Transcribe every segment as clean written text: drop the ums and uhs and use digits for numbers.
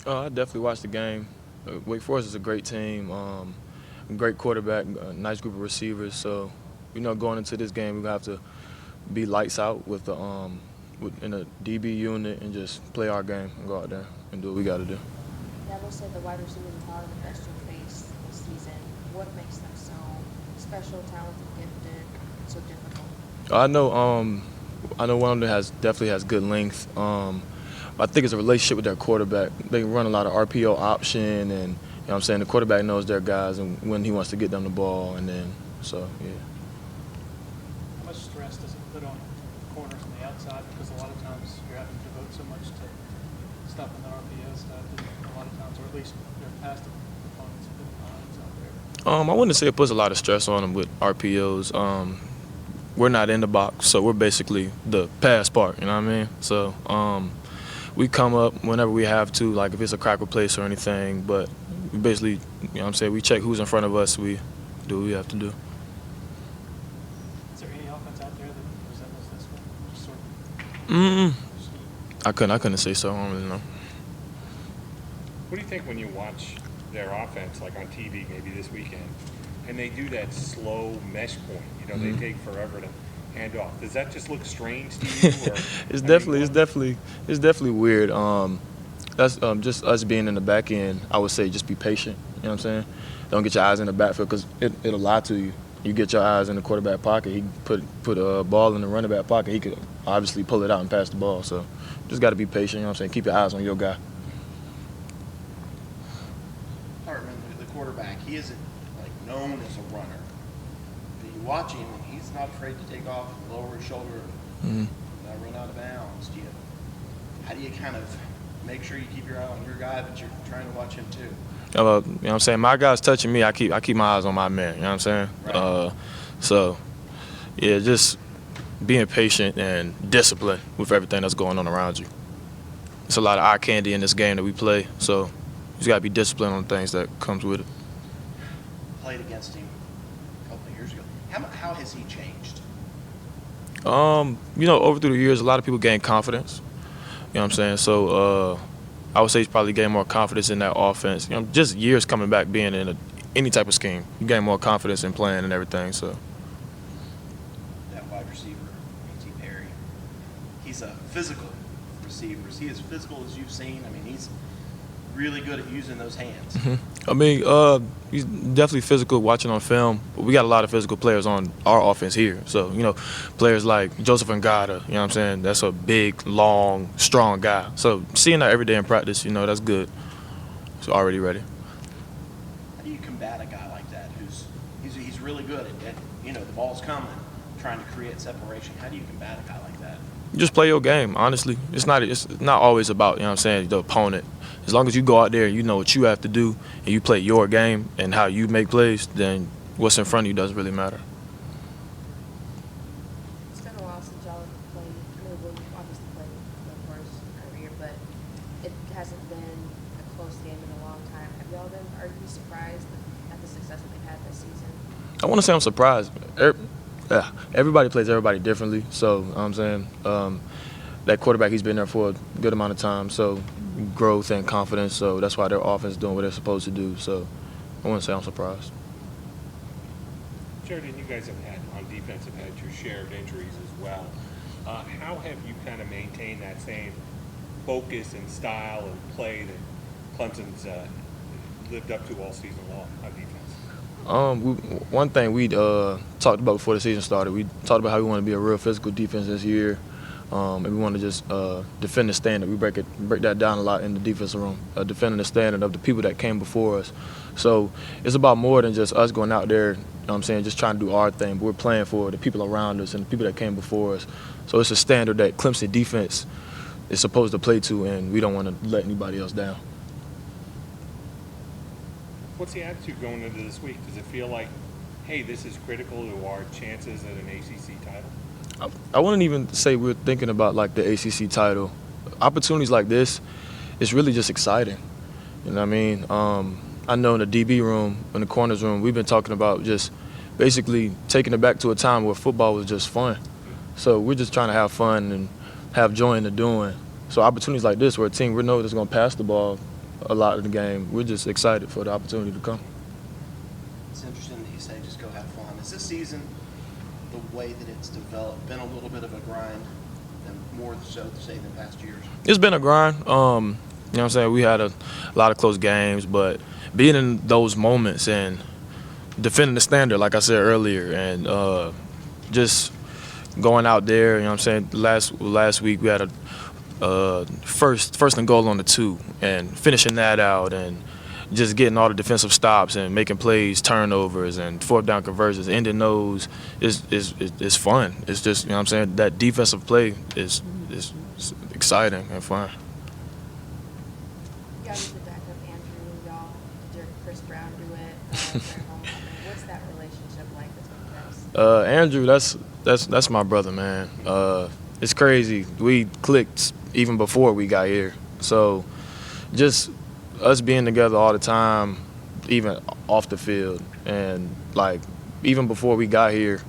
I definitely watched the game. Wake Forest is a great team, great quarterback, nice group of receivers. So, going into this game, we're going to have to be lights out with in a DB unit and just play our game and go out there and do what we got to do. Dabo said the wide receivers are the best you faced this season. What makes them so special, talented, gifted, so difficult? I know one of them definitely has good length. I think it's a relationship with their quarterback. They run a lot of RPO option, and the quarterback knows their guys and when he wants to get them the ball, and then yeah. How much stress does it put on corners on the outside? Because a lot of times you're having to devote so much to stopping the RPO stuff, and a lot of times, or at least their past opponents have been lines out there. I wouldn't say it puts a lot of stress on them with RPOs. We're not in the box, so we're basically the pass part. You know what I mean? So. We come up whenever we have to, like if it's a crack replace or anything, but we basically, we check who's in front of us, we do what we have to do. Is there any offense out there that resembles this one? Just sort of I couldn't say so. I don't really know. What do you think when you watch their offense, like on TV maybe this weekend, and they do that slow mesh point? They take forever to hand off. Does that just look strange to you? Or, it's definitely weird. That's just us being in the back end. I would say just be patient. You know what I'm saying? Don't get your eyes in the backfield because it'll lie to you. You get your eyes in the quarterback pocket. He put a ball in the running back pocket. He could obviously pull it out and pass the ball. So just got to be patient. You know what I'm saying? Keep your eyes on your guy. Hartman, the quarterback, he isn't known as a runner. But you watch him, and he's not afraid to take off, lower his shoulder, and run out of bounds. How do you kind of make sure you keep your eye on your guy, but you're trying to watch him too? You know what I'm saying? My guy's touching me. I keep my eyes on my man. You know what I'm saying? Right. Just being patient and disciplined with everything that's going on around you. It's a lot of eye candy in this game that we play, so you just got to be disciplined on the things that comes with it. Played against him a couple of years ago. How has he changed? Over through the years, a lot of people gain confidence. You know what I'm saying? So I would say he's probably gained more confidence in that offense. Just years coming back being in any type of scheme. You gain more confidence in playing and everything, so. That wide receiver, A.T. Perry, he's a physical receiver. Is he as physical as you've seen? I mean, he's really good at using those hands. He's definitely physical watching on film. But we got a lot of physical players on our offense here. So, players like Joseph Ngata, you know what I'm saying? That's a big, long, strong guy. So seeing that every day in practice, that's good. He's already ready. How do you combat a guy like that he's really good at the ball's coming, trying to create separation? How do you combat a guy like that? You just play your game, honestly. It's not always about, the opponent. As long as you go out there and you know what you have to do and you play your game and how you make plays, then what's in front of you doesn't really matter. It's been a while since y'all have played. I know we'll obviously play the first every year, but it hasn't been a close game in a long time. Are you surprised at the success that they've had this season? I want to say I'm surprised. Everybody plays everybody differently. So, I'm saying that quarterback, he's been there for a good amount of time. So, growth and confidence. So, that's why their offense is doing what they're supposed to do. So, I want to say I'm surprised. Sheridan, you guys have had your share of injuries as well. How have you kind of maintained that same focus and style and play that Clemson's lived up to all season long on defense? One thing we talked about before the season started, we talked about how we want to be a real physical defense this year, and we want to just defend the standard. We break that down a lot in the defensive room, defending the standard of the people that came before us. So it's about more than just us going out there, just trying to do our thing, but we're playing for the people around us and the people that came before us. So it's a standard that Clemson defense is supposed to play to, and we don't want to let anybody else down. What's the attitude going into this week? Does it feel like, hey, this is critical to our chances at an ACC title? I wouldn't even say we're thinking about the ACC title. Opportunities like this, it's really just exciting. You know what I mean? I know in the DB room, in the corners room, we've been talking about just basically taking it back to a time where football was just fun. So we're just trying to have fun and have joy in the doing. So opportunities like this where a team we know that's going to pass the ball, a lot of the game. We're just excited for the opportunity to come. It's interesting that you say just go have fun. Is this season, the way that it's developed, been a little bit of a grind, and more so to say than past years? It's been a grind. You know what I'm saying? We had a lot of close games, but being in those moments and defending the standard, like I said earlier, and just going out there, you know what I'm saying? Last week we had a first and goal on the 2 and finishing that out and just getting all the defensive stops and making plays, turnovers and 4th down conversions, ending those is fun. It's just, you know what I'm saying, that defensive play is exciting and fun. You guys did back with Andrew, y'all did Chris Brown do it during homecoming. What's that relationship like between you guys? Andrew, that's my brother, man. It's crazy. We clicked even before we got here. So just us being together all the time, even off the field, and like even before we got here,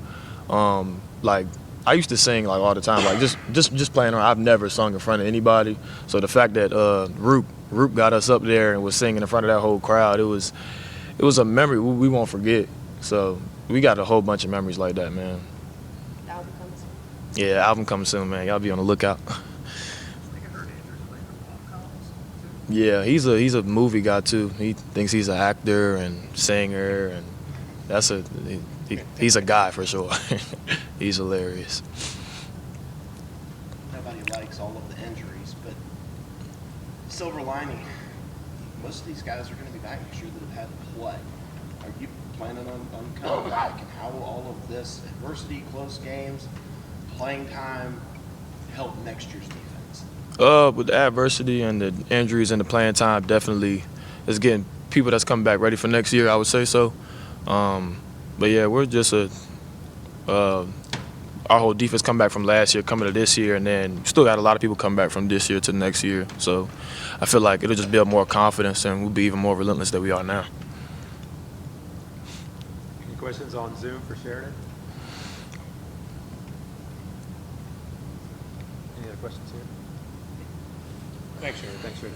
like I used to sing like all the time, like just playing around. I've never sung in front of anybody. So the fact that Roop got us up there and was singing in front of that whole crowd, it was a memory we won't forget. So we got a whole bunch of memories like that, man. The album comes soon. Yeah, album coming soon, man. Y'all be on the lookout. Yeah, he's a movie guy too. He thinks he's an actor and singer, and he's a guy for sure. He's hilarious. Nobody likes all of the injuries, but silver lining, most of these guys are going to be back next year that have had to play. Are you planning on coming back, and how will all of this adversity, close games, playing time help next year's defense? With the adversity and the injuries and the playing time, definitely is getting people that's coming back ready for next year, I would say so. But yeah, we're just our whole defense come back from last year, coming to this year, and then still got a lot of people come back from this year to next year. So I feel like it'll just build more confidence, and we'll be even more relentless than we are now. Any questions on Zoom for Sheridan? Any other questions here? Thanks, Sheridan. Thanks, Sheridan.